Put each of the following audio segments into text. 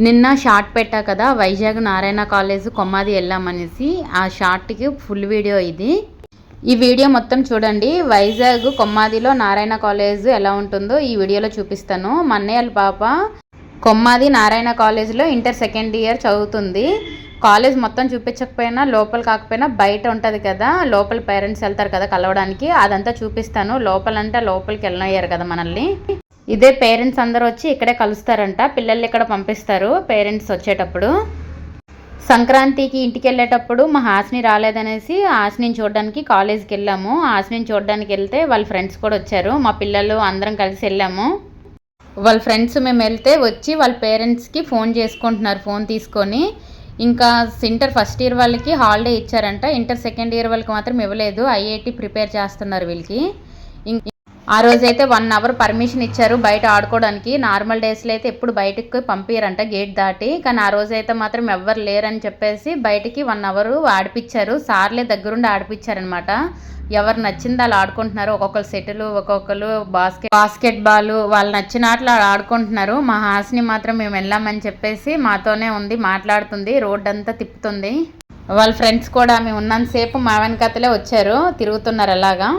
నిన్న షార్ట్ పెట్టా కదా, వైజాగ్ నారాయణ కాలేజ్ కొమ్మాది వెళ్ళామనేసి. ఆ షార్ట్కి ఫుల్ వీడియో ఇది. ఈ వీడియో మొత్తం చూడండి. వైజాగ్ కొమ్మాదిలో నారాయణ కాలేజ్ ఎలా ఉంటుందో ఈ వీడియోలో చూపిస్తాను. మా అన్నయ్య వాళ్ళ పాప కొమ్మాది నారాయణ కాలేజ్లో ఇంటర్ సెకండ్ ఇయర్ చదువుతుంది. కాలేజ్ మొత్తం చూపించకపోయినా, లోపల కాకపోయినా బయట ఉంటుంది కదా, లోపల పేరెంట్స్ వెళ్తారు కదా కలవడానికి, అదంతా చూపిస్తాను. లోపలంటే లోపలికి వెళ్ళనయ్యారు కదా మనల్ని. ఇదే పేరెంట్స్ అందరూ వచ్చి ఇక్కడే కలుస్తారంట. పిల్లల్ని ఇక్కడ పంపిస్తారు పేరెంట్స్ వచ్చేటప్పుడు. సంక్రాంతికి ఇంటికి వెళ్ళేటప్పుడు మా హాస్ని రాలేదనేసి హాస్ని చూడడానికి కాలేజ్కి వెళ్ళాము. హాస్ని చూడడానికి వెళ్తే వాళ్ళ ఫ్రెండ్స్ కూడా వచ్చారు. మా పిల్లలు అందరం కలిసి వెళ్ళాము. వాళ్ళ ఫ్రెండ్స్ మేము వెళ్తే వచ్చి వాళ్ళ పేరెంట్స్కి ఫోన్ చేసుకుంటున్నారు, ఫోన్ తీసుకొని. ఇంకా ఇంటర్ ఫస్ట్ ఇయర్ వాళ్ళకి హాలిడే ఇచ్చారంట, ఇంటర్ సెకండ్ ఇయర్ వాళ్ళకి మాత్రం ఇవ్వలేదు. ఐఐటి ప్రిపేర్ చేస్తున్నారు వీళ్ళకి. ఆ రోజైతే 1 అవర్ పర్మిషన్ ఇచ్చారు బయట ఆడుకోవడానికి. నార్మల్ డేస్లో అయితే ఎప్పుడు బయటకు పంపించారంట గేట్ దాటి, కానీ ఆ రోజైతే మాత్రం ఎవ్వరు లేరని చెప్పేసి బయటికి 1 అవర్ ఆడిపించారు. సార్లే దగ్గరుండి ఆడిపించారనమాట. ఎవరు నచ్చింది వాళ్ళు ఆడుకుంటున్నారు. ఒక్కొక్కరు సెటిల్, ఒక్కొక్కరు బాస్కెట్ బాల్, వాళ్ళు నచ్చిన ఆటలు ఆడుకుంటున్నారు. మా హాస్ని మాత్రం మేము వెళ్ళామని చెప్పేసి మాతోనే ఉంది, మాట్లాడుతుంది, రోడ్ అంతా తిప్పుతుంది. వాళ్ళ ఫ్రెండ్స్ కూడా మేము ఉన్నంతసేపు మా వెనకతలే వచ్చారు, తిరుగుతున్నారు అలాగా.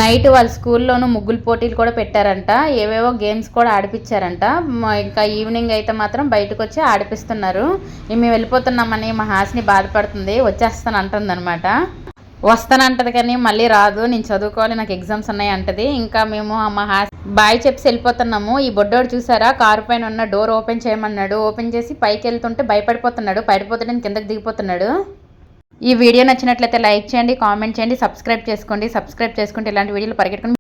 నైట్ వాళ్ళ స్కూల్లోనూ ముగ్గుల పోటీలు కూడా పెట్టారంట, ఏవేవో గేమ్స్ కూడా ఆడిపించారంట. ఇంకా ఈవినింగ్ అయితే మాత్రం బయటకు వచ్చి ఆడిపిస్తున్నారు. మేము వెళ్ళిపోతున్నామని మా హాస్ని బాధపడుతుంది, వచ్చేస్తాను అంటుంది అనమాట. వస్తానంటది కానీ మళ్ళీ రాదు, నేను చదువుకోవాలి, నాకు ఎగ్జామ్స్ ఉన్నాయి అంటది. ఇంకా మేము మా హాస్ బాయ్ చెప్పి వెళ్ళిపోతున్నాము. ఈ బొడ్డోడు చూసారా, కారు పైన ఉన్న డోర్ ఓపెన్ చేయమన్నాడు. ఓపెన్ చేసి పైకి వెళ్తుంటే భయపడిపోతున్నాడు, పడిపోతుంటే కిందకి దిగిపోతున్నాడు. ఈ వీడియో నచ్చినట్లయితే లైక్ చేయండి, కామెంట్ చేయండి, సబ్స్క్రైబ్ చేసుకుంటే ఇలాంటి వీడియోలు పరిగెట్టుకుని